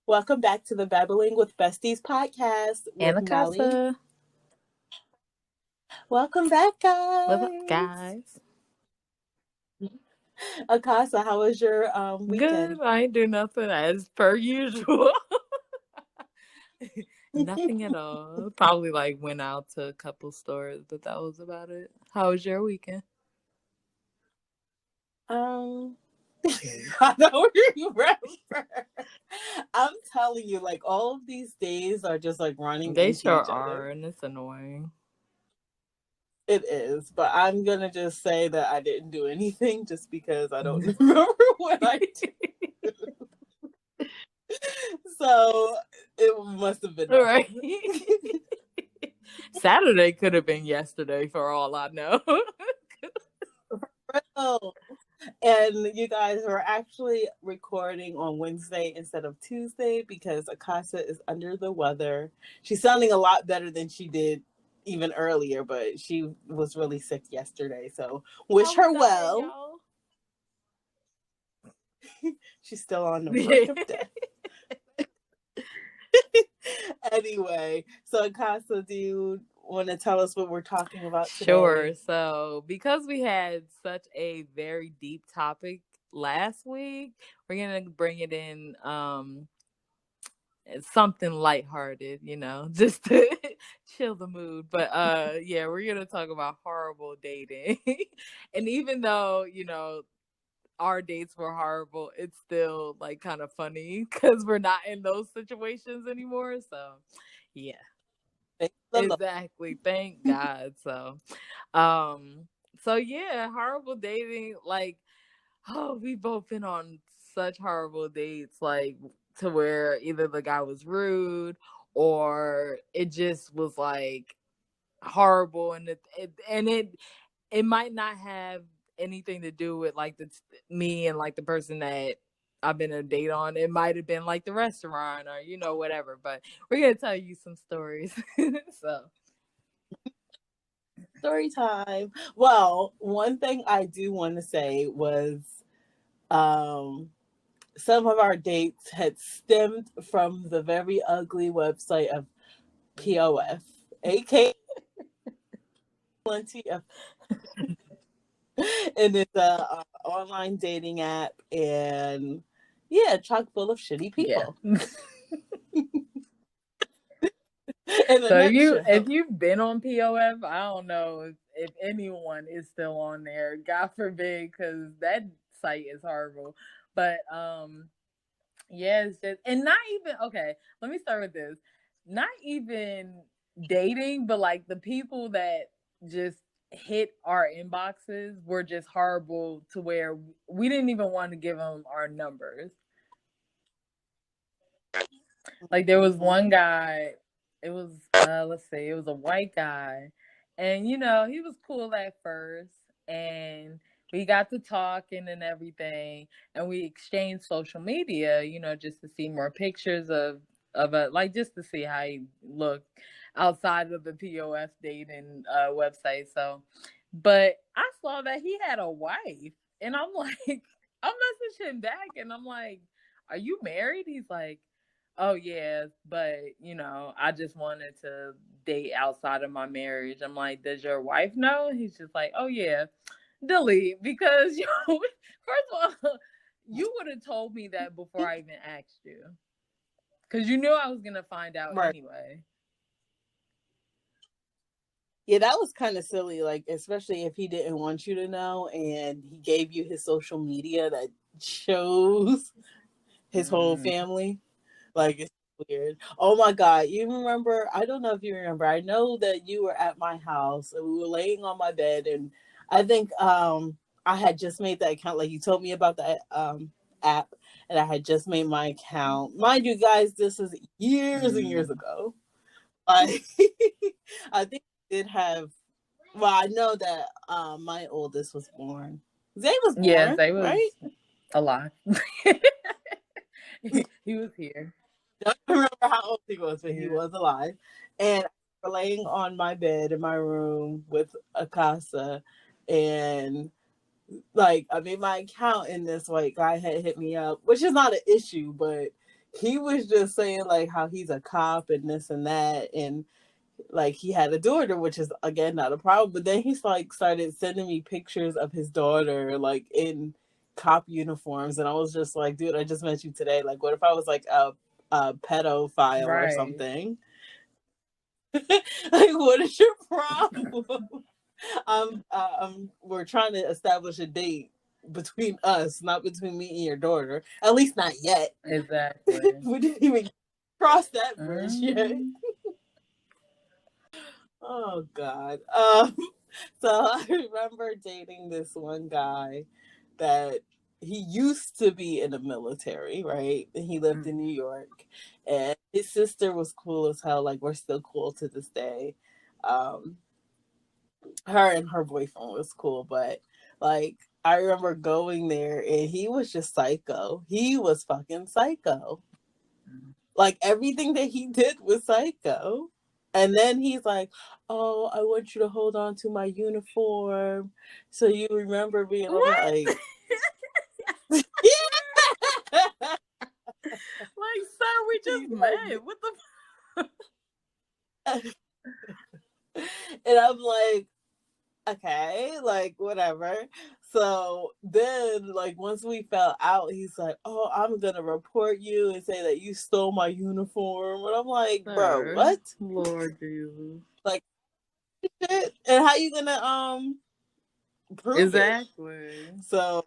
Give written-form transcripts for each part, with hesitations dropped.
Welcome back to the Babbling with Besties podcast And with Melli. Akasa. Welcome back, What's up, guys. guys? Akasa, how was your weekend? Good. I ain't do nothing as per usual. Nothing at all. Probably went out to a couple stores, but that was about it. How was your weekend? um, I don't remember. I'm telling you, like all of these days are just like running They into sure each other. are, and it's annoying. It is, but I'm gonna just say that I didn't do anything just because I don't remember what I did. So it must have been Right. nothing. Saturday could have been yesterday for all I know. Real. And you guys were actually recording on Wednesday instead of Tuesday because Akasa is under the weather. She's sounding a lot better than she did even earlier, but she was really sick yesterday. So wish I was her dying, well. y'all. She's still on the verge of death. Anyway, so Akasa, do you want to tell us what we're talking about Sure. today? So, because we had such a very deep topic last week, we're going to bring it in something lighthearted, just to chill the mood. But yeah, we're going to talk about horrible dating. And even though, our dates were horrible, it's still kind of funny cuz we're not in those situations anymore. So, yeah. Exactly. Thank God. Um, so yeah, horrible dating. We've both been on such horrible dates, to where either the guy was rude or it just was horrible, and it might not have anything to do with me and the person that I've been a date on. It might have been the restaurant or whatever. But we're gonna tell you some stories. So Story time. Well, one thing I do want to say was um, some of our dates had stemmed from the very ugly website of POF, aka Plenty of, and it's a online dating app, and yeah, chock full of shitty yeah. people. In a So if nutshell. you've been on POF, I don't know if anyone is still on there. God forbid, because that site is horrible. But yeah, it's just, and not even okay. Let me start with this. Not even dating, but the people that just hit our inboxes were just horrible to where we didn't even want to give them our numbers. There was one guy, it was let's see, it was a white guy, and he was cool at first, and we got to talking and everything, and we exchanged social media, just to see more pictures of a just to see how he looked outside of the POF dating website. So, but I saw that he had a wife, and I'm like, I'm messaging him back, and I'm like, "Are you married?" He's like, "Oh yeah, but I just wanted to date outside of my marriage." I'm like, "Does your wife know?" He's just like, "Oh yeah." Delete, because first of all, you would have told me that before I even asked you, because you knew I was gonna find out Right. anyway. Yeah, that was kind of silly, like, especially if he didn't want you to know and he gave you his social media that shows his whole family. Like, it's weird. Oh my God. You remember? I don't know if you remember. I know that you were at my house and we were laying on my bed, and I think I had just made that account. Like, you told me about that app, and I had just made my account. Mind you guys, this is years and years ago. Like, I think I did have, well, I know that my oldest was born. Zay was Yes, born, they was right? alive. He was here. Don't remember how old he was, but he Yeah. was alive. And I was laying on my bed in my room with Akasa, and like I made my account, and this white guy had hit me up, which is not an issue, but he was just saying like how he's a cop and this and that, and like he had a daughter, which is again not a problem. But then he's like started sending me pictures of his daughter like in cop uniforms, and I was just like, dude, I just met you today. Like, what if I was like a pedophile or Right. something? Like, what is your problem? We're trying to establish a date between us, not between me and your daughter. At least not yet. Exactly. We didn't even cross that bridge yet. Mm. Oh God. So I remember dating this one guy that he used to be in the military, right? And he lived in New York, and his sister was cool as hell. Like, we're still cool to this day. Um, her and her boyfriend was cool, but like I remember going there and he was just psycho. He was fucking psycho. Like everything that he did was psycho. And then he's like, "Oh, I want you to hold on to my uniform so you remember me." And I'm What? like, "Yeah." Like, sir, we He's just like, met. What the? and I'm like, okay, like whatever. So then, like once we fell out, he's like, "Oh, I'm gonna report you and say that you stole my uniform." And I'm like, "Bro, Sir, what? Lord Jesus. Like, shit? And how you gonna prove it?" Exactly. So,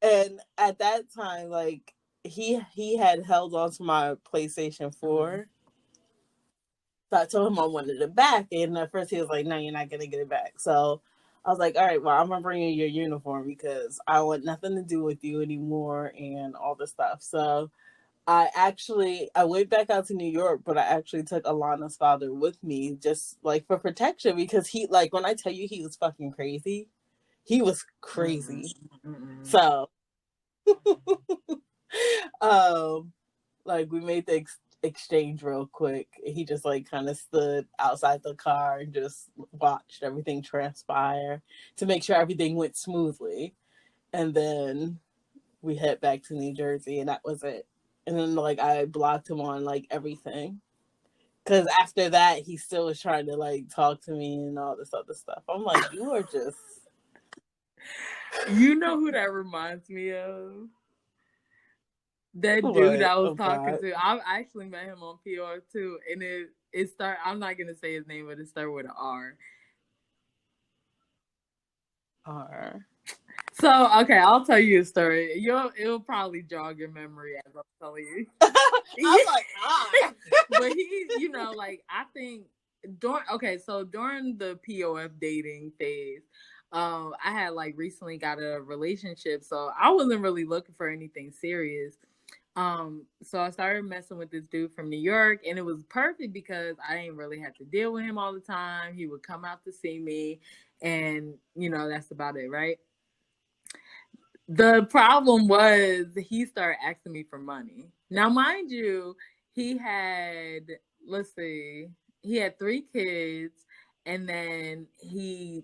and at that time, like he had held on to my PlayStation 4. So I told him I wanted it back, and at first he was like, "No, you're not gonna get it back." So I was like, "All right, well, I'm gonna bring you your uniform because I want nothing to do with you anymore and all this stuff." So I went back out to New York, but I actually took Alana's father with me just like for protection because he like when I tell you he was fucking crazy, he was crazy. So um like we made the exchange real quick. He just like kind of stood outside the car and just watched everything transpire to make sure everything went smoothly. And then we head back to New Jersey, and that was it. And then like I blocked him on like everything because after that he still was trying to like talk to me and all this other stuff. I'm like, you are just. You know who that reminds me of? That dude What? I was Oh talking God. to. I actually met him on POF too, and it start. I'm not gonna say his name, but it started with an R. R. So okay, I'll tell you a story. It'll probably jog your memory as I'm telling you. I'm like, ah. But he, like I think during the POF dating phase, I had like recently got a relationship, so I wasn't really looking for anything serious. So I started messing with this dude from New York, and it was perfect because I didn't really have to deal with him all the time. He would come out to see me, and that's about it, right? The problem was he started asking me for money. Now, mind you, he had, let's see, he had 3 kids, and then his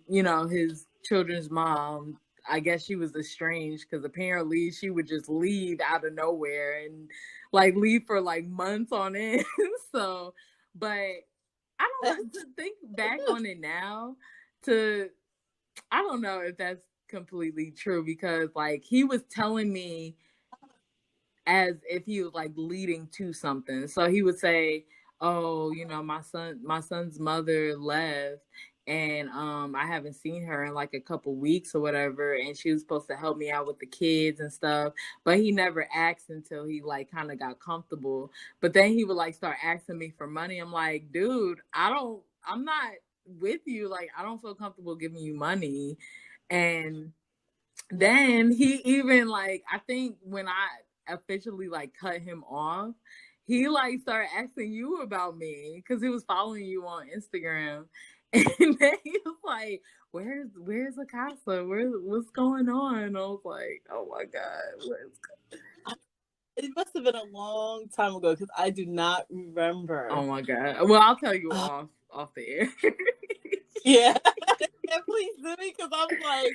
children's mom, I guess she was estranged because apparently she would just leave out of nowhere and like leave for like months on end. So, but I don't know, to think back on it now, to I don't know if that's completely true because like he was telling me as if he was like leading to something. So he would say, "Oh, my son's mother left and I haven't seen her in like a couple weeks or whatever, and she was supposed to help me out with the kids and stuff." But he never asked until he like kind of got comfortable. But then he would like start asking me for money. I'm like, "Dude, I'm not with you. Like, I don't feel comfortable giving you money." And then he even like, I think when I officially like cut him off, he like started asking you about me because he was following you on Instagram. And then he was like, "Where's Akasa? What's going on?" I was like, "Oh my god, what's It must have been a long time ago because I do not remember. Oh my god." Well, I'll tell you Uh, off the air. yeah. Yeah, please do me because I'm like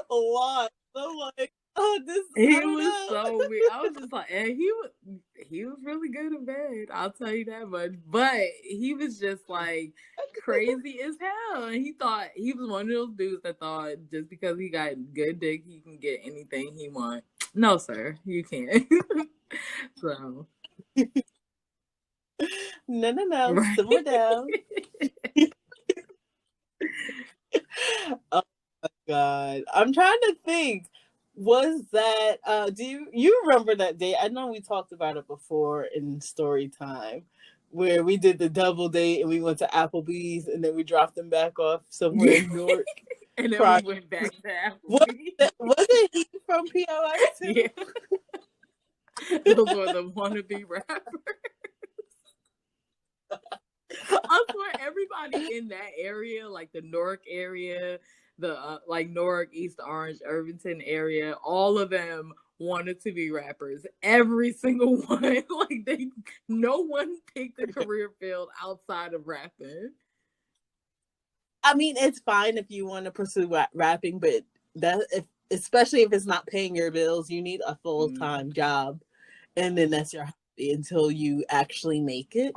lost. I'm like, oh, this, I He don't was know. so weird. I was just like, and he was really good in bed. I'll tell you that much. But he was just like crazy as hell. And he thought he was one of those dudes that thought just because he got good dick, he can get anything he wants. No, sir, you can't. So No, right. simmer down. Oh my God. I'm trying to think. Was that do you remember that day? I know we talked about it before in story time where we did the double date and we went to Applebee's and then we dropped them back off somewhere Yeah. in Newark. And then we Prior. went back to Was Applebee's. wasn't he from POF Yeah. too? Those were the wannabe rappers. I swear, everybody in that area, like the Newark area, the like Newark, East Orange, Irvington area, all of them wanted to be rappers. Every single one, like no one picked a career field outside of rapping. I mean, it's fine if you want to pursue rapping, but especially if it's not paying your bills, you need a full-time job, and then that's your hobby until you actually make it.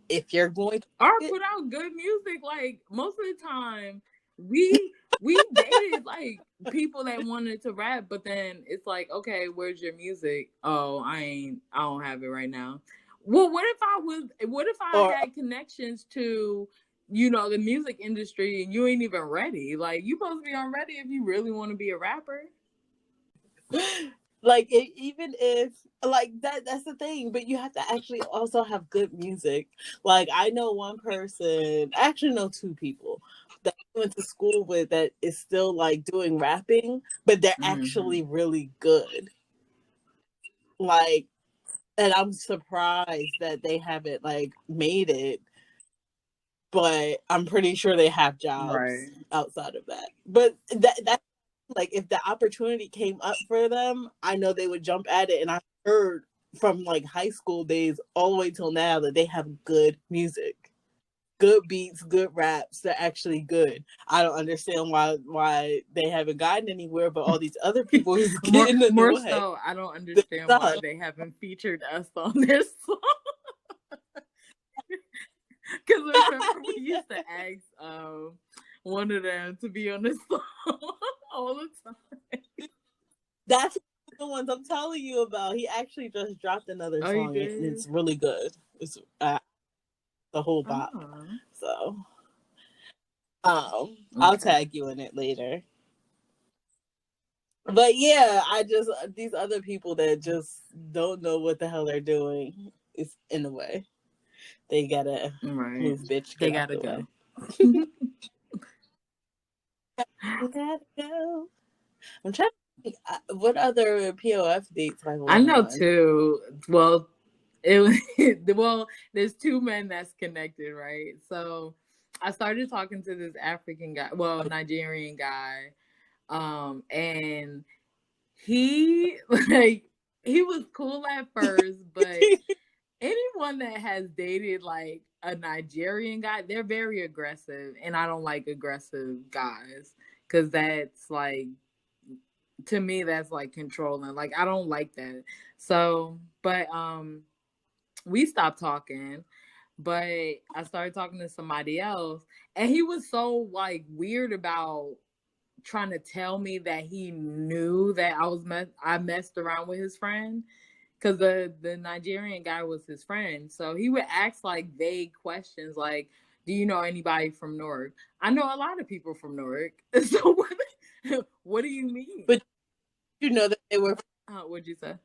If you're going to or put out good music, like most of the time we dated like people that wanted to rap, but then it's like, okay, where's your music? Oh, I don't have it right now. Well, what if I or had connections to, you know, the music industry and you ain't even ready? Like, you supposed to be on ready if you really want to be a rapper. like even if like that's the thing, but you have to actually also have good music. Like I know one person, I actually know two people that I went to school with that is still like doing rapping, but they're actually really good. Like, and I'm surprised that they haven't like made it, but I'm pretty sure they have jobs Right. outside of that. But that like if the opportunity came up for them, I know they would jump at it. And I heard from like high school days all the way till now that they have good music, good beats, good raps. They're actually good. I don't understand why they haven't gotten anywhere, but all these other people is getting in the more way. so, I don't understand why they haven't featured us on their song. Because remember, we used to ask one of them to be on the song all the time. That's the ones I'm telling you about. He actually just dropped another Oh, you song, and did? it's really good. It's the whole bop. So, I'll tag you in it later. But yeah, I just these other people that just don't know what the hell they're doing is in the way. They gotta move, bitch. Get They out gotta the go. way. Gotta go. I'm trying to think, what other POF dates I I went know on. too. Well, well, there's two men that's connected, right? So I started talking to this African guy, well, Nigerian guy, and he like he was cool at first, but anyone that has dated like a Nigerian guy, they're very aggressive, and I don't like aggressive guys because that's like, to me, that's like controlling. Like, I don't like that. So, but we stopped talking, but I started talking to somebody else, and he was so like weird about trying to tell me that he knew that I messed around with his friend, because the Nigerian guy was his friend. So he would ask like vague questions like, "Do you know anybody from Newark?" I know a lot of people from Newark. So what do you mean? But you know that they were. What'd you say?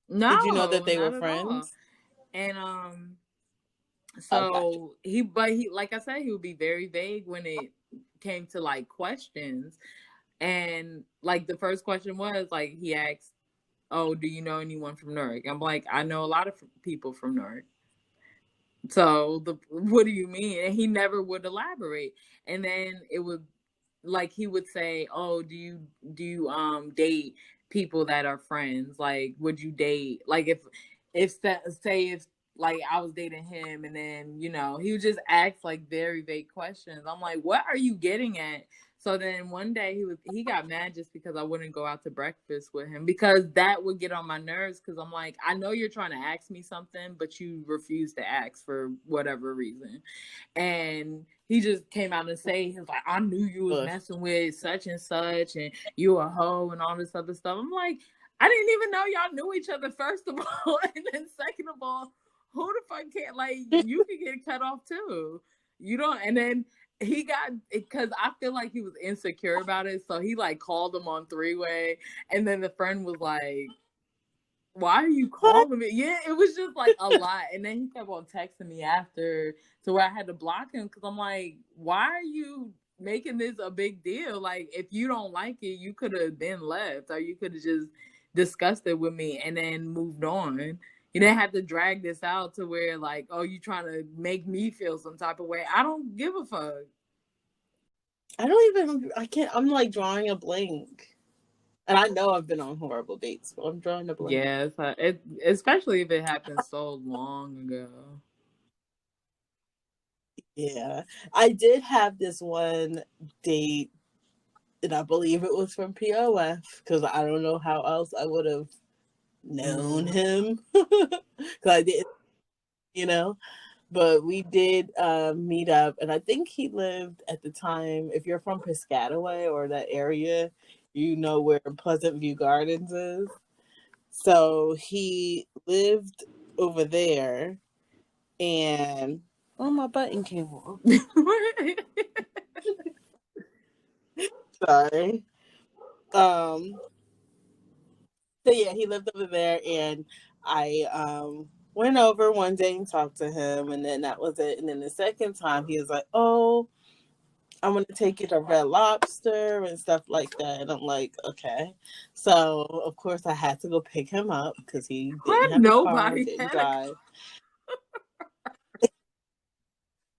Did you know that No, they were not at all. friends? And Oh, gotcha. so he, like I said, he would be very vague when it came to like questions. And like the first question was like, he asked, "Oh, do you know anyone from Newark?" I'm like, "I know a lot of people from Newark." So what do you mean? And he never would elaborate. And then it would, like, he would say, "Oh, do you date people that are friends? Like, would you date, like, if say if like I was dating him, and then, you know, he would just ask like very vague questions." I'm like, "What are you getting at?" So then one day he got mad just because I wouldn't go out to breakfast with him, because that would get on my nerves, because I'm like, I know you're trying to ask me something, but you refuse to ask for whatever reason. And he just came out and say, he was like, I knew you was Ugh. messing with such and such, and you a hoe and all this other stuff. I'm like, I didn't even know y'all knew each other, first of all, and then second of all, who the fuck can't, like, you can get cut off too. You don't. And then he got, because I feel like he was insecure about it, so he like called him on three-way, and then the friend was like, why are you What? calling me? Yeah, it was just like a lot. And then he kept on texting me after, to where I had to block him, because I'm like, why are you making this a big deal? Like, if you don't like it, you could have been left, or you could have just discussed it with me and then moved on. You didn't have to drag this out to where, like, oh, you trying to make me feel some type of way. I don't give a fuck. I don't even. I can't. I'm like drawing a blank, and I know I've been on horrible dates, but I'm drawing a blank. Yeah, especially if it happened so long ago. Yeah, I did have this one date, and I believe it was from POF because I don't know how else I would have known Mm. him because I didn't, you know. But we did meet up, and I think he lived at the time. If you're from Piscataway or that area, you know where Pleasant View Gardens is. So he lived over there, and oh, my button came off. Sorry. Um. So yeah, he lived over there, and I went over one day and talked to him, and then that was it. And then the second time, he was like, "Oh, I'm gonna take you to Red Lobster and stuff like that." And I'm like, "Okay." So of course, I had to go pick him up because he didn't have a car, Nobody didn't had a. drive.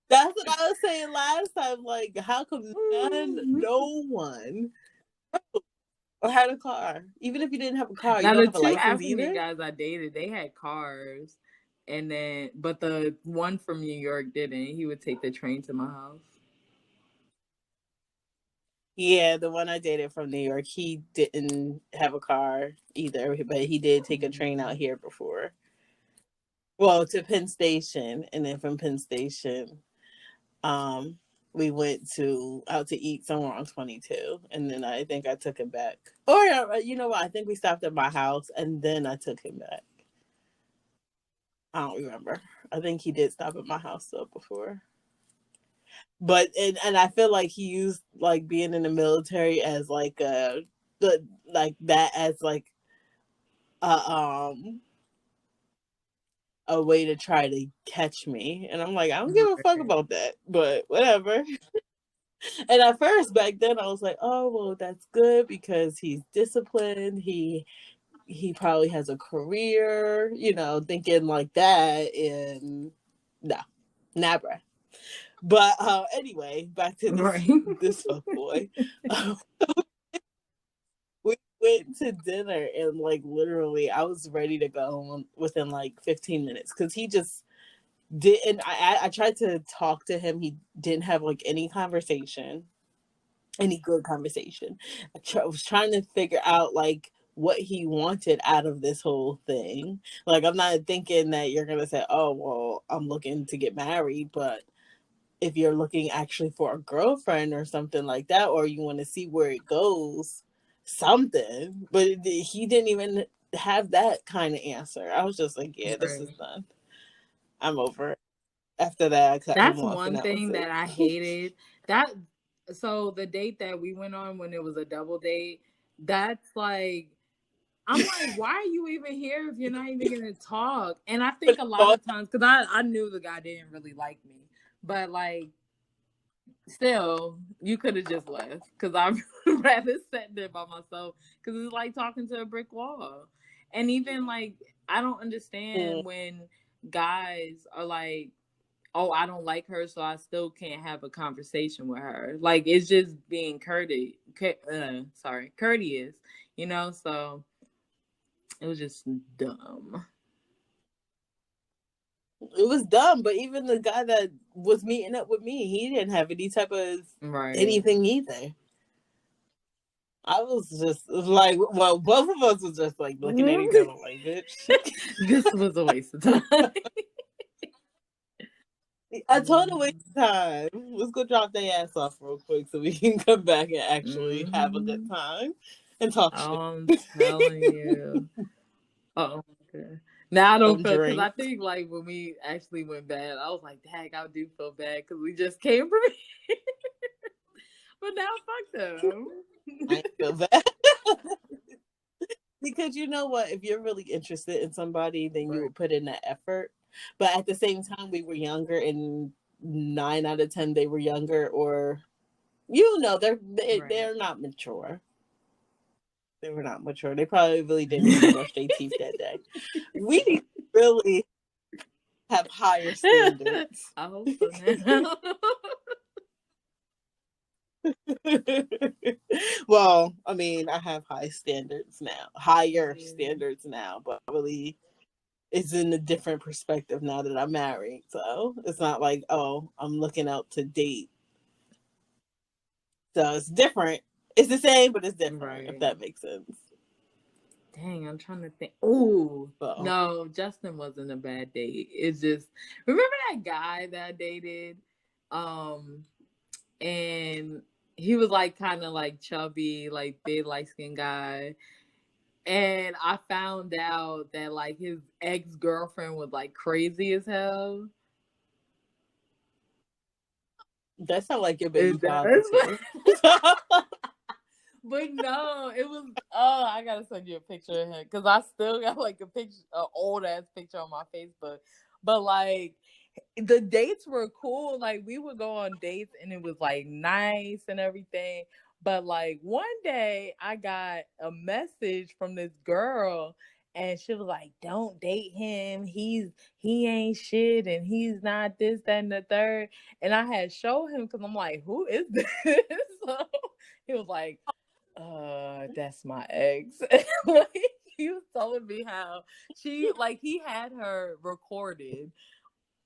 That's what I was saying last time. Like, how come no one had a car? Even if you didn't have a car, you Now don't the have a two license African either. guys I dated, they had cars, and then but the one from New York didn't. He would take the train to my house. Yeah, the one I dated from New York, he didn't have a car either, but he did take a train out here before. Well, to Penn Station, and then from Penn Station, um, we went to out to eat somewhere on 22, and then I think I took him back. Or you know what? I think we stopped at my house, and then I took him back. I don't remember. I think he did stop at my house though before. But and I feel like he used like being in the military as like the like that as like a a way to try to catch me. And I'm like, I don't give a fuck Right. about that, but whatever. And at first back then I was like, oh well, that's good because he's disciplined. He probably has a career, you know, thinking like that. And no, nabra. But anyway, back to this Right. this fuck boy. We went to dinner, and like literally I was ready to go within like 15 minutes because he just didn't. I tried to talk to him. He didn't have like any conversation, any good conversation. Was trying to figure out like what he wanted out of this whole thing. Like, I'm not thinking that you're gonna say, oh well, I'm looking to get married, but if you're looking actually for a girlfriend or something like that, or you want to see where it goes, something. But he didn't even have that kind of answer. I was just like, yeah, this is Right. done. I'm over it. After that, I cut him That's off, and one that was thing it. that I hated. That so the date that we went on when it was a double date, that's like, I'm like, why are you even here if you're not even gonna talk? And I think But a lot thought, of times, because I knew the guy didn't really like me, but like, still, you could have just left, because I'd rather sit there by myself, because it's like talking to a brick wall. And even like, I don't mm, understand when guys are like, oh, I don't like her, so I still can't have a conversation with her. Like, it's just being courteous, you know? So it was just dumb. it was dumb. But even the guy that was meeting up with me, he didn't have any type of Right. anything either. I was just like, well, both of us was just like looking at each other like, bitch. This was a waste of time. I told her waste of time. Let's go drop their ass off real quick so we can come back and actually have a good time and talk shit. I'm telling you. Oh, okay. Now I don't Some feel, because I drinks. think like when we actually went bad, I was like, dang, I do feel bad because we just came from it. But now fuck them. I feel bad. Because you know what? If you're really interested in somebody, then you Right. would put in that effort. But at the same time, we were younger, and 9 out of 10 they were younger, or they're not mature. They were not mature. They probably really didn't even brush their teeth that day. We need to really have higher standards. I hope so now. Well, I mean, I have higher standards now, but really it's in a different perspective now that I'm married. So it's not like, oh, I'm looking out to date. So it's different. It's the same, but it's different, Right. if that makes sense. Dang, I'm trying to think. Oh, So. no, Justin wasn't a bad date. It's just, remember that guy that I dated? And he was like kind of like chubby, like big light skinned guy. And I found out that like his ex girlfriend was like crazy as hell. That sounds like your baby It father does. too. But no, it was. Oh, I gotta send you a picture of him because I still got like a picture, an old ass picture on my Facebook. But like, the dates were cool. Like we would go on dates and it was like nice and everything. But like one day I got a message from this girl and she was like, "Don't date him. He ain't shit and he's not this, that, and the third." And I had showed him because I'm like, "Who is this?" So he was like, that's my ex." Like he was telling me how he had her recorded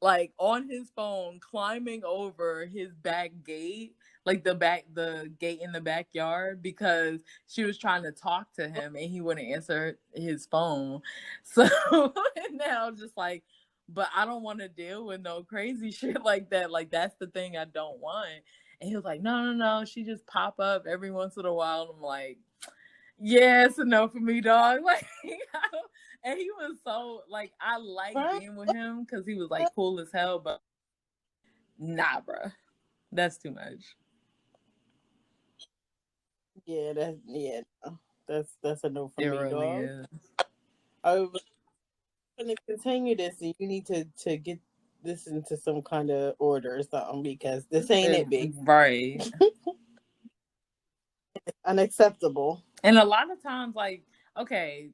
like on his phone climbing over his back gate, like the gate in the backyard, because she was trying to talk to him and he wouldn't answer his phone. So and now I'm just like, but I don't want to deal with no crazy shit like that. Like that's the thing I don't want. And he was like, no, she just pop up every once in a while. And I'm like, yeah, it's a no for me, dog. Like, and he was so like, I like being with him because he was like cool as hell, but nah, bro, that's too much. Yeah, that's a no for It me, really dog. is. I was going to continue this, and you need to get this into some kind of order or something because this ain't it, big. Right. Unacceptable. And a lot of times, like, okay,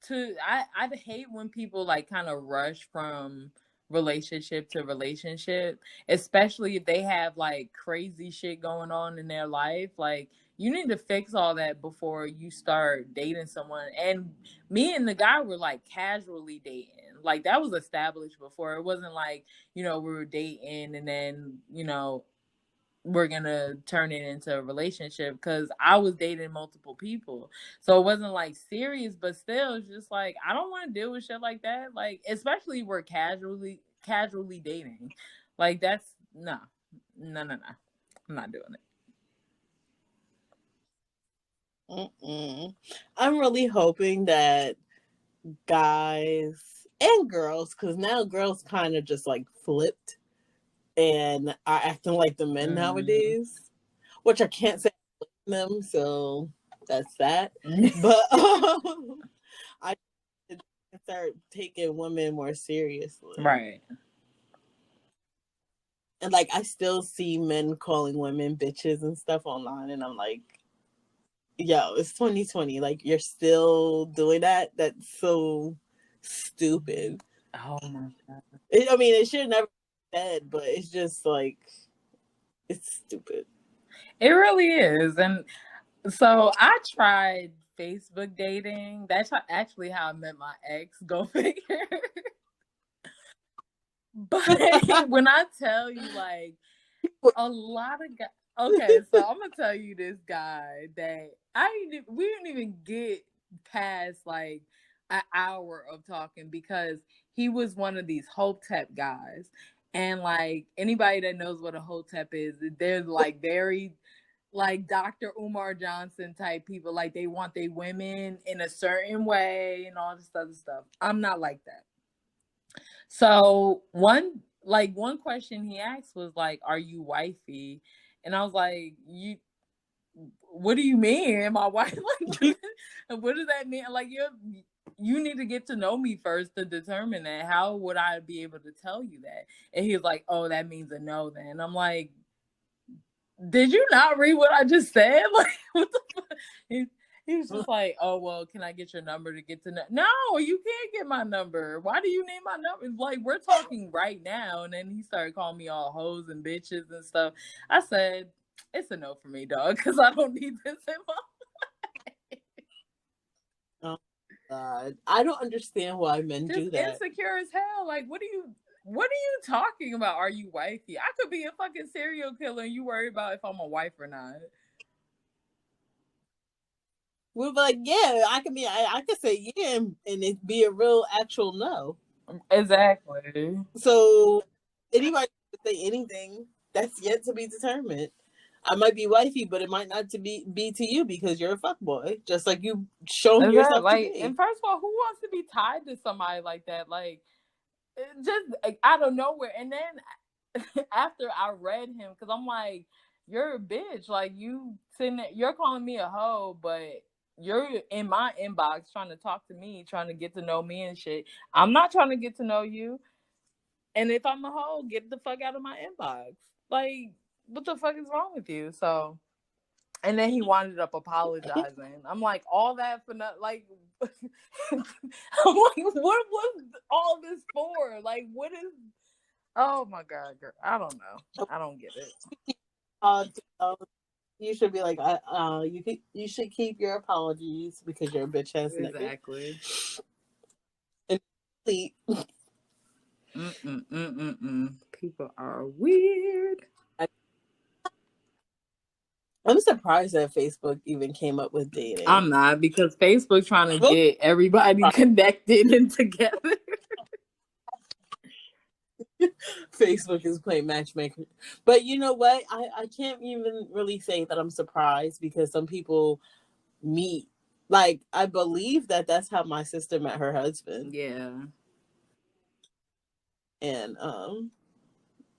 I'd hate when people like kind of rush from relationship to relationship, especially if they have like crazy shit going on in their life. Like you need to fix all that before you start dating someone. And me and the guy were like casually dating. Like that was established before. It wasn't like, we were dating and then, we're gonna turn it into a relationship, because I was dating multiple people, so it wasn't like serious, but still it's just like I don't want to deal with shit like that, like especially we're casually dating. Like that's no, I'm not doing it. I'm really hoping that guys and girls, because now girls kind of just like flipped and are acting like the men nowadays, which I can't say them, so that's that. But I start taking women more seriously. Right. And like I still see men calling women bitches and stuff online, and I'm like, yo, it's 2020. Like you're still doing that? That's so stupid. Oh my god. It should never be said, but it's just like it's stupid. It really is. And so I tried Facebook dating. That's actually how I met my ex. Go figure. But when I tell you, like, a lot of guys, Okay, so I'm gonna tell you this guy that we didn't even get past like an hour of talking because he was one of these Hotep guys. And like anybody that knows what a Hotep is, they're like very like Dr. Umar Johnson type people. Like they want their women in a certain way and all this other stuff. I'm not like that. So one question he asked was like, "Are you wifey?" And I was like, "You, what do you mean? Am I wife? Like, what does that mean? Like, you need to get to know me first to determine that. How would I be able to tell you that?" And he was like, "Oh, that means a no." Then I'm like, did you not read what I just said? Like, what the fuck? He was just like, "Oh, well, can I get your number to get to know?" No, you can't get my number. Why do you need my number? Like, we're talking right now. And then he started calling me all hoes and bitches and stuff. I said, it's a no for me, dog, because I don't need this in my Oh God, I don't understand why men just do that. insecure as hell. Like, what are you talking about? Are you wifey? I could be a fucking serial killer and you worry about if I'm a wife or not. We're like, yeah, I can be, I could say yeah, and it be a real actual no. Exactly. So anybody can say anything that's yet to be determined. I might be wifey, but it might not to be to you because you're a fuckboy, just like you shown Exactly. yourself to Like, and be. first of all, who wants to be tied to somebody like that? Like, just like, out of nowhere. And then after I read him, because I'm like, you're a bitch. Like, you sitting there, you're calling me a hoe, but you're in my inbox trying to talk to me, trying to get to know me and shit. I'm not trying to get to know you. And if I'm a hoe, get the fuck out of my inbox. Like, what the fuck is wrong with you? So, and then he wound up apologizing. I'm like, all that for not like. I'm like, what was all this for? Like, what is? Oh my god, girl, I don't know. I don't get it. Uh, uh, you should be like, you should keep your apologies because you're a bitch ass nigga. Exactly. And People are weird. I'm surprised that Facebook even came up with dating. I'm not because Facebook trying to Well, get everybody connected and together. Facebook is playing matchmaker. But you know what? I can't even really say that I'm surprised because some people meet. Like, I believe that that's how my sister met her husband. Yeah. And,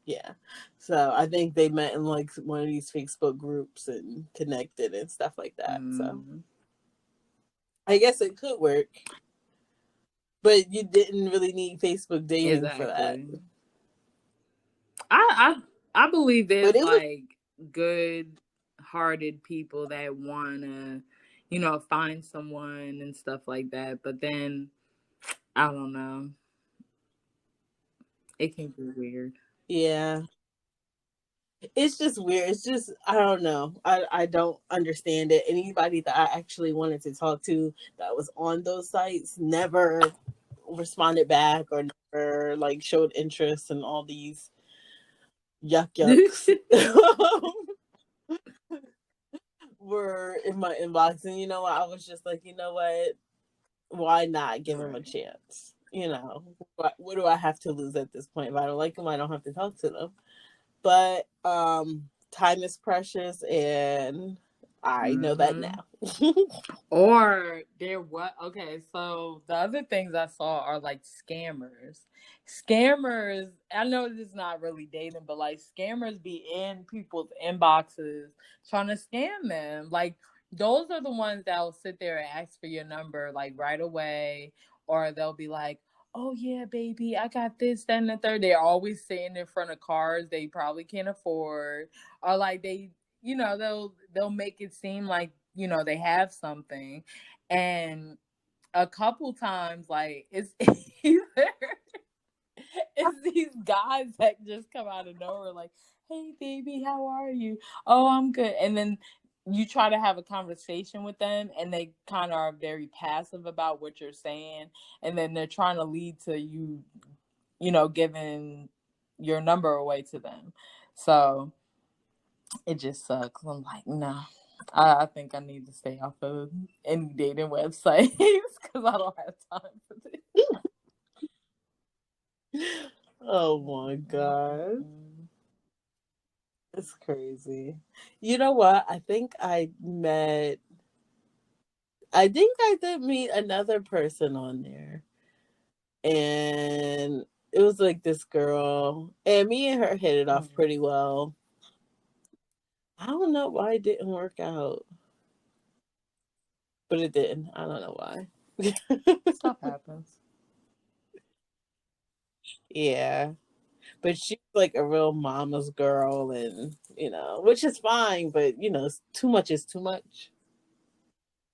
yeah. So I think they met in like one of these Facebook groups and connected and stuff like that. So I guess it could work. But you didn't really need Facebook dating for that. Exactly. I believe But there's it was, like good hearted people that wanna, find someone and stuff like that. But then I don't know. It can be weird. yeah. It's just weird. It's just, I don't know. I don't understand it. Anybody that I actually wanted to talk to that was on those sites never responded back or never like showed interest in all these yucks were in my inbox. And you know what? I was just like, you know what? Why not give him a Right. chance? You know, what do I have to lose at this point? If I don't like them, I don't have to talk to them. But time is precious, and I know that Mm-hmm. now. Or there what? Okay, so the other things I saw are like scammers. Scammers, I know this is not really dating, but like scammers be in people's inboxes trying to scam them. Like those are the ones that will sit there and ask for your number like right away, or they'll be like, "Oh yeah, baby, I got this, that, and the third." They're always sitting in front of cars they probably can't afford, or like they'll make it seem like they have something, and a couple times like it's either it's these guys that just come out of nowhere like, "Hey baby, how are you?" "Oh, I'm good." And then you try to have a conversation with them and they kind of are very passive about what you're saying, and then they're trying to lead to you giving your number away to them. So it just sucks. I'm like, no. I think I need to stay off of any dating websites because I don't have time for this. Oh my god. It's crazy. You know what? I think I did meet another person on there. And it was like this girl. And me and her hit it off pretty well. I don't know why it didn't work out. But it didn't. I don't know why. Stuff happens. Yeah. But she's like a real mama's girl, and which is fine, but too much is too much.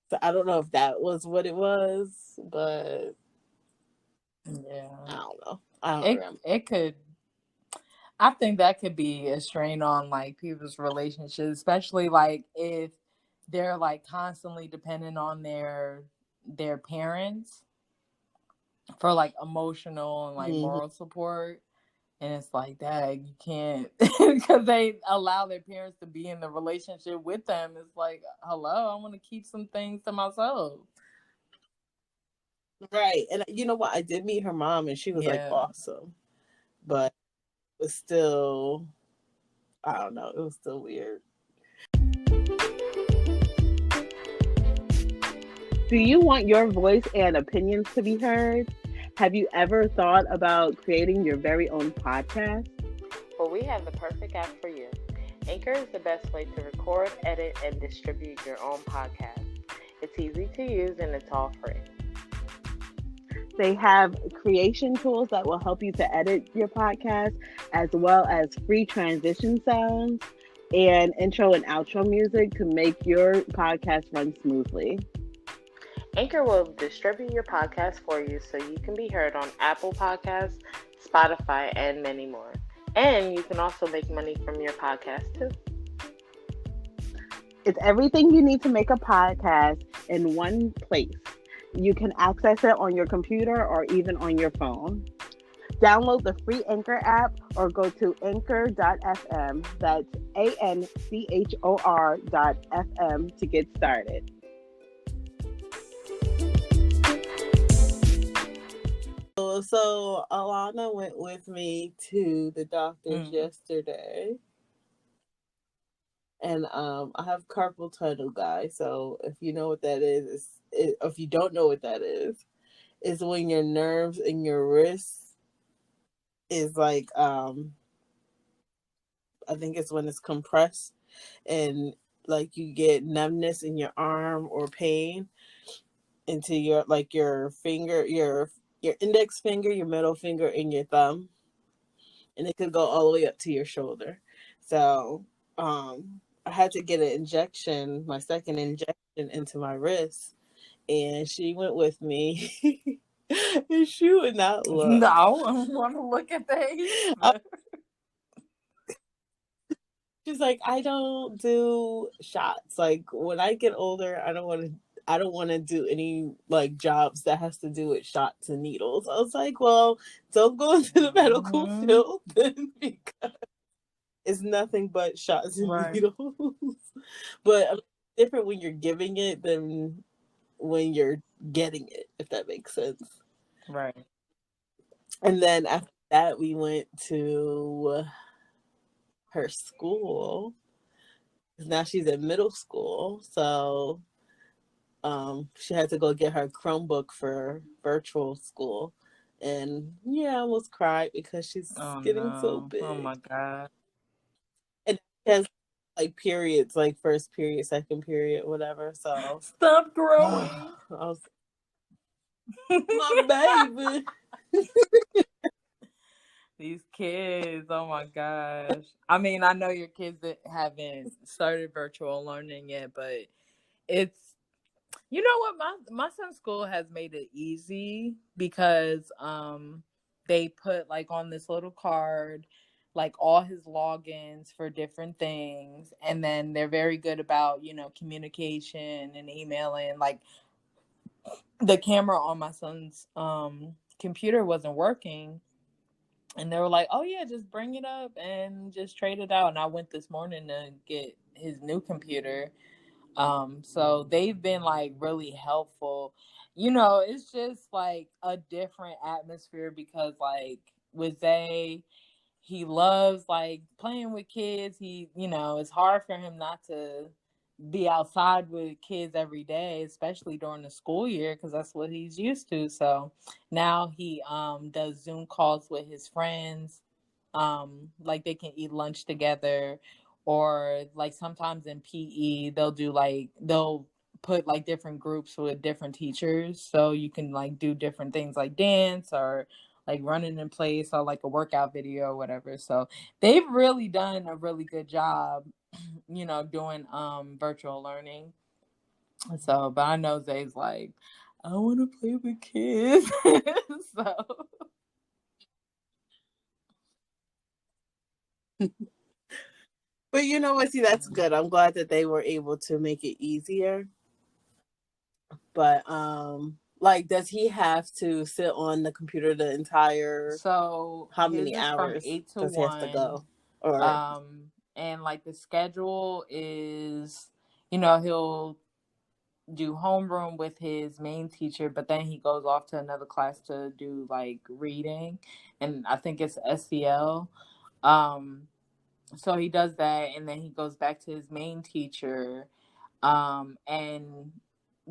So I don't know if that was what it was, but Yeah. I don't know. I don't remember. It could. I think that could be a strain on like people's relationships, especially like if they're like constantly dependent on their parents for like emotional and like Mm-hmm. moral support. And it's like that you can't because they allow their parents to be in the relationship with them. It's like, hello, I want to keep some things to myself. Right. And you know what? I did meet her mom, and she was like awesome, but it was still, I don't know, it was still weird. Do you want your voice and opinions to be heard? Have you ever thought about creating your very own podcast? Well, we have the perfect app for you. Anchor is the best way to record, edit, and distribute your own podcast. It's easy to use and it's all free. They have creation tools that will help you to edit your podcast, as well as free transition sounds and intro and outro music to make your podcast run smoothly. Anchor will distribute your podcast for you so you can be heard on Apple Podcasts, Spotify, and many more. And you can also make money from your podcast too. It's everything you need to make a podcast in one place. You can access it on your computer or even on your phone. Download the free Anchor app or go to anchor.fm. That's ANCHOR.FM to get started. So Alana went with me to the doctor's yesterday. And I have carpal tunnel, guys. So if you know what that is, if you don't know what that is when your nerves in your wrists is like I think it's when it's compressed, and like you get numbness in your arm or pain into your finger, your index finger, your middle finger, and your thumb, and it could go all the way up to your shoulder. So I had to get an injection, my second injection into my wrist, and she went with me. And she would not look. No, I want to look at that. She's like, I don't do shots. Like when I get older, I don't want to do any like jobs that has to do with shots and needles. I was like, well, don't go into the medical field then, because it's nothing but shots and needles. But it's different when you're giving it than when you're getting it, if that makes sense. Right. And then after that, we went to her school. Now she's in middle school, so she had to go get her Chromebook for virtual school. And yeah, I almost cried because she's getting so big. Oh my god. And she has like periods, like first period, second period, whatever. So stop growing. I was my baby. These kids, oh my gosh. I mean, I know your kids that haven't started virtual learning yet, but it's, you know what, my son's school has made it easy because they put like on this little card like all his logins for different things, and then they're very good about, communication and emailing. Like the camera on my son's computer wasn't working, And they were like, "Oh yeah, just bring it up and just trade it out." And I went this morning to get his new computer. So they've been like really helpful. It's just like a different atmosphere because like with Zay, he loves like playing with kids. It's hard for him not to be outside with kids every day, especially during the school year, because that's what he's used to. So now he does Zoom calls with his friends. Like they can eat lunch together, or like sometimes in PE they'll put like different groups with different teachers, so you can like do different things like dance or like running in place or like a workout video or whatever. So they've really done a really good job doing virtual learning. So, but I know Zay's like, I want to play with kids. So, But you know what? See, that's good. I'm glad that they were able to make it easier. But like, does he have to sit on the computer the entire? so How his many is from hours 8 to does he have to 1. go? Or And like the schedule is, he'll do homeroom with his main teacher, but then he goes off to another class to do like reading, and I think it's SEL. Um, so he does that, and then he goes back to his main teacher. And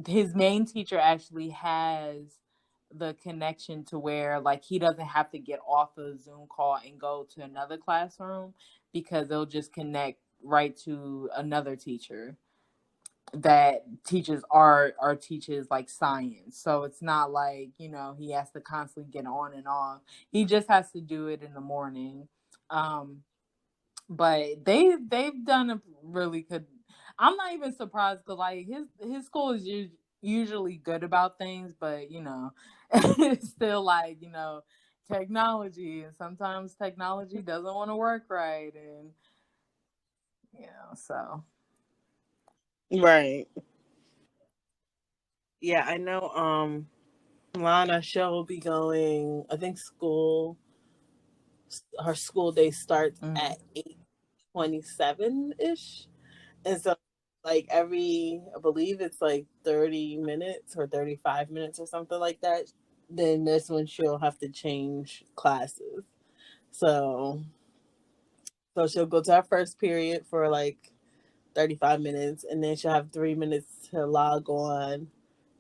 his main teacher actually has the connection to where like he doesn't have to get off a Zoom call and go to another classroom, because they'll just connect right to another teacher that teaches art or teaches like science. So it's not like, he has to constantly get on and off. He just has to do it in the morning. Um, but they've done a really good. I'm not even surprised because like his school is usually good about things, but it's still like technology, and sometimes technology doesn't want to work right, and so right? Yeah, I know. Lana, she'll be going. I think her school day starts mm, at 8:27 ish, and so like I believe it's like 30 minutes or 35 minutes or something like that. Then this one she'll have to change classes. So she'll go to her first period for like 35 minutes, and then she'll have 3 minutes to log on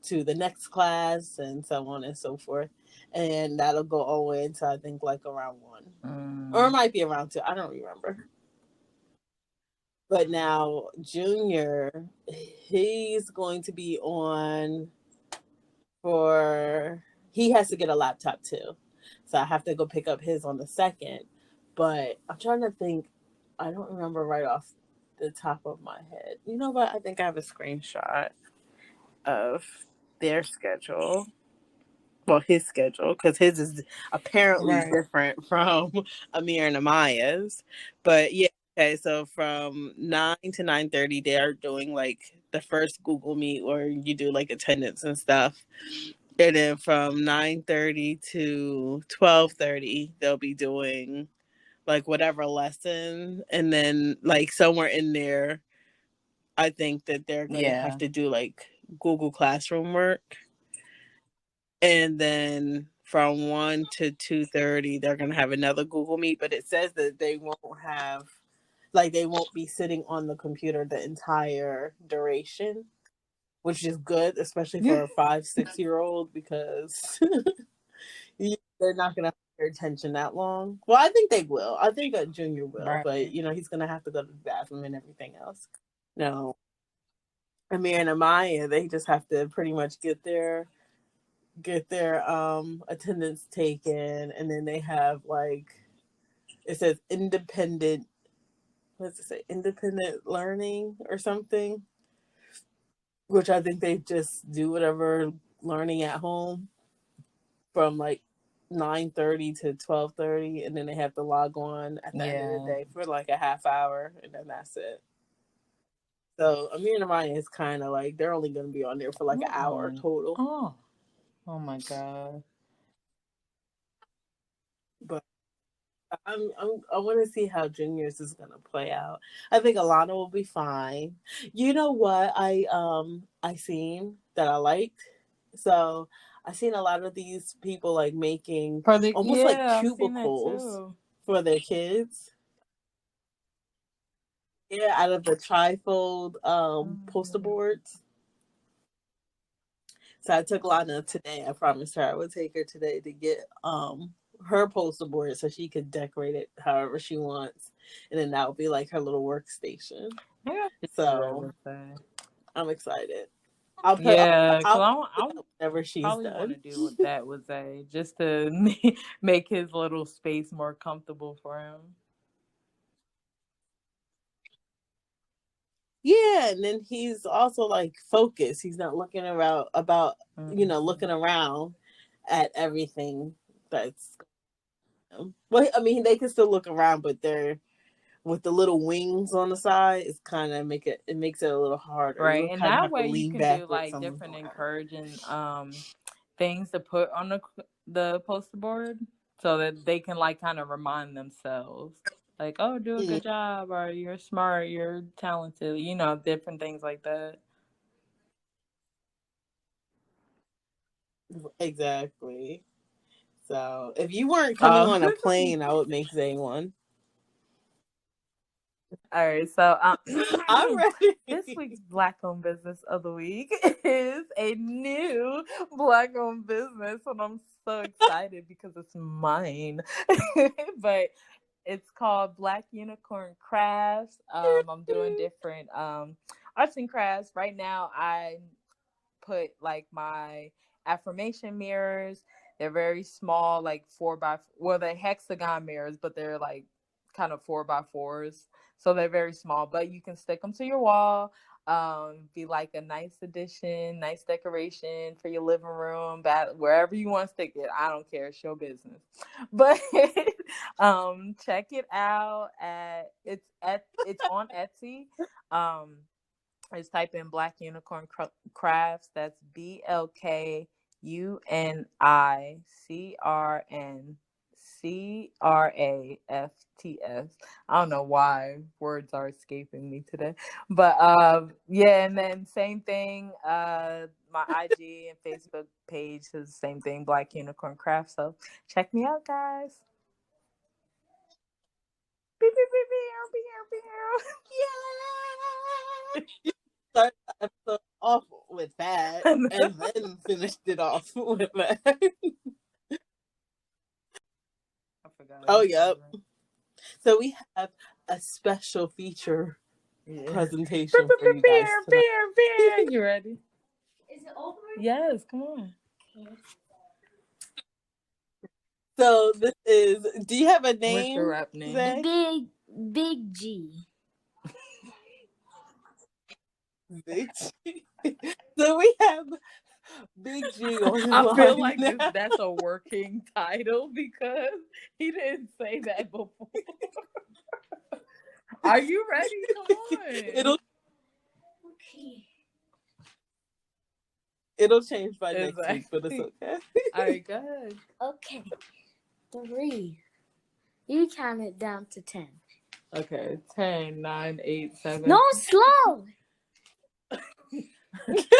to the next class, and so on and so forth. And that'll go all the way until I think like around 1. Or it mm, might be around 2. I don't remember. But now Junior, he's going to be on for he has to get a laptop too. So I have to go pick up his on the second. But I'm trying to think, I don't remember right off the top of my head. You know what? I think I have a screenshot of their schedule. Well, his schedule, because his is apparently right, different from Amir and Amaya's. But yeah, okay. So from 9 to 9:30, they are doing like the first Google Meet where you do like attendance and stuff. And then from 9:30 to 12:30, they'll be doing like whatever lesson, and then like somewhere in there, I think that they're gonna have yeah, to do like Google Classroom work. And then from 1 to 2:30, they're gonna have another Google Meet, but it says that they won't be sitting on the computer the entire duration, which is good, especially for a 5, 6 year old, because they're not gonna have their attention that long. Well, I think they will. I think a Junior will, but right, he's gonna have to go to the bathroom and everything else. No, Amir and Amaya, they just have to pretty much get their attendance taken, and then they have like it says independent, what does it say, independent learning or something, which I think they just do whatever learning at home from like 9:30 to 12:30, and then they have to log on at the end of the yeah. day for like a half hour, and then that's it. So Amir and Amaya is kind of like they're only going to be on there for like an hour Oh, total. oh, oh my god. But I want to see how Junior's is gonna play out. I think Alana will be fine. You know what I seen that I liked? So I seen a lot of these people like making For the almost like yeah, I've seen that cubicles too. for their kids. Yeah, out of the trifold poster Mm. boards. So I took Lana today. I promised her I would take her today to get her poster board so she could decorate it however she wants. And then that would be like her little workstation. Maybe I should do that So with that. I'm excited. Yeah, because I'll I put it up whenever she's probably want done. to do what that with Zay, just to make his little space more comfortable for him. Yeah, and then he's also like focused. He's not looking around about looking around at everything that's well, I mean they can still look around, but they're with the little wings on the side, it's kind of it makes it a little harder. Right. You'll And kind of that have to way you lean can do backwards like and look different around. encouraging things to put on the poster board so that they can like kind of remind themselves like, oh, do a good job, or you're smart, you're talented, different things like that. Exactly. So if you weren't coming Oh. on a plane, I would make Zay one. All right, so I'm this ready. week's Black owned business of the week is a new Black owned business, and I'm so excited because it's mine. But it's called Black Unicorn Crafts. I'm doing different arts and crafts right now. I put like my affirmation mirrors. They're very small, like they're hexagon mirrors, but they're like kind of 4x4s. So they're very small, but you can stick them to your wall. Be like a nice addition, nice decoration for your living room, wherever you want to stick it. I don't care, it's your business. But check it out it's on Etsy. Just type in Black Unicorn Crafts. That's BLKUNICRNCRAFTS. I don't know why words are escaping me today, but yeah. And then same thing. My IG and Facebook page is the same thing, Black Unicorn Crafts. So check me out, guys. Beep, beep, beep, beep, beep, beep. Yeah. Start the episode off with that, and then finished it off with that. I forgot. Oh, yep. So we have a special feature presentation for you guys tonight. You ready? Is it over? Yes, come on. So this is. Do you have a name? What's your rap name? Zay? Big G. Big G. So we have Big G on the line. I feel like now. that's a working title because he didn't say that before. Are you ready? Come on. It'll change by next week, but it's okay. All right, go ahead. Okay. 3. You count it down to 10. Okay, 10, 9, 8, 7. No, slow.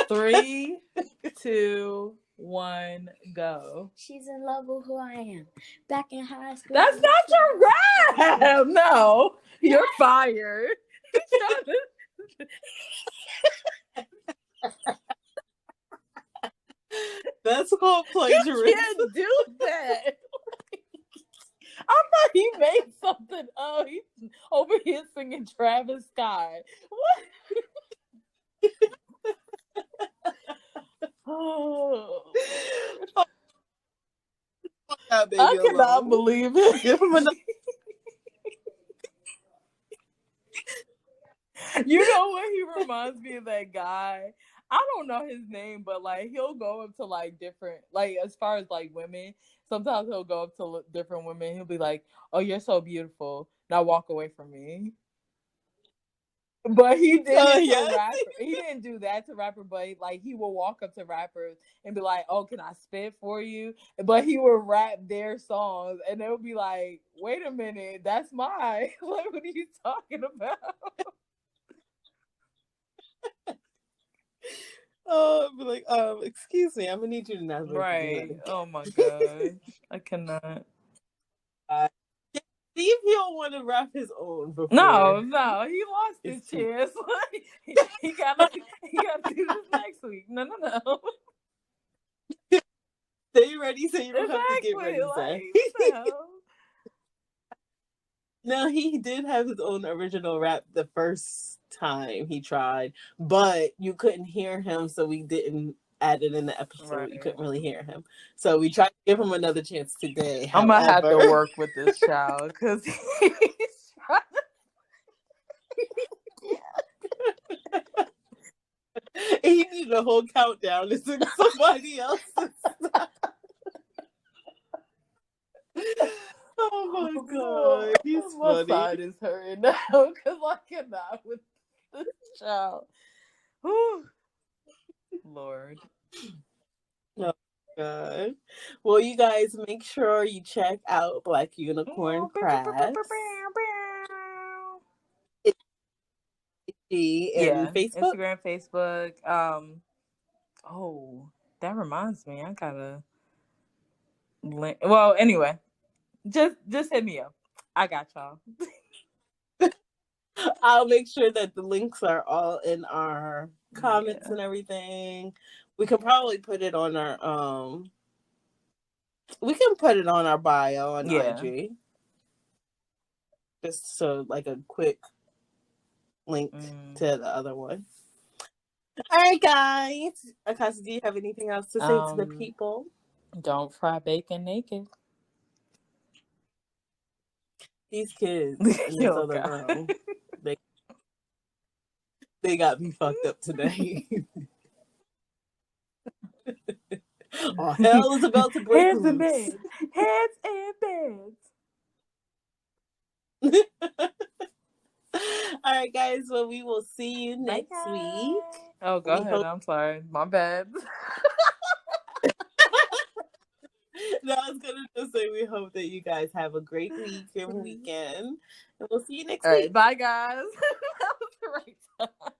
3, 2, 1, go. She's in love with who I am. Back in high school. That's not your rap. No, you're fired. That's called plagiarism. You can't do that. I thought he made something up. He's over here singing Travis Scott. What? Oh. I cannot believe it. Give him another. You know what? He reminds me of that guy. I don't know his name, but like he'll go up to like different, like as far as like women, sometimes he'll go up to different women. He'll be like, "Oh, you're so beautiful. Now walk away from me." But he did it to yes. rapper. He didn't do that to rapper, but like he will walk up to rappers and be like, "Oh, can I spit for you?" But he would rap their songs, and they would be like, "Wait a minute, that's mine. Like, what are you talking about?" Oh, I'd be like, excuse me, I'm gonna need you to never do that Right. again. Oh my gosh, I cannot. See if he'll want to rap his own before. No, he lost his It's too- chance. Like, he gotta do this next week. No. Stay ready so you don't have to get Exactly. ready, Like, son. what the hell? No, he did have his own original rap the first time he tried, but you couldn't hear him, so we didn't add it in the episode. Right. You couldn't really hear him. So we tried to give him another chance today. I'm gonna have to However, work with this child because he's trying. he needed a whole countdown to sing somebody else's. Oh my god, he's My funny. side is hurting now because I cannot with this child. Whew. Lord. Oh god. Well, you guys make sure you check out Black Unicorn Crafts. And Facebook. Instagram, Facebook. Oh, that reminds me, I gotta link. Well, anyway, just hit me up. I got y'all. I'll make sure that the links are all in our comments and everything. We can probably put it on our we can put it on our bio on IG. Just so like a quick link to the other one. All right, guys. Akasa, do you have anything else to say to the people? Don't fry bacon naked. These kids in this other room, they got me fucked up today. Oh, hell is about to break Heads and loose. beds. Heads and beds. All right, guys. Well, we will see you next week. Oh, go ahead. I'm sorry. My bad. No, I was gonna just say we hope that you guys have a great week and weekend, and we'll see you next week. Bye, guys. That was the right time.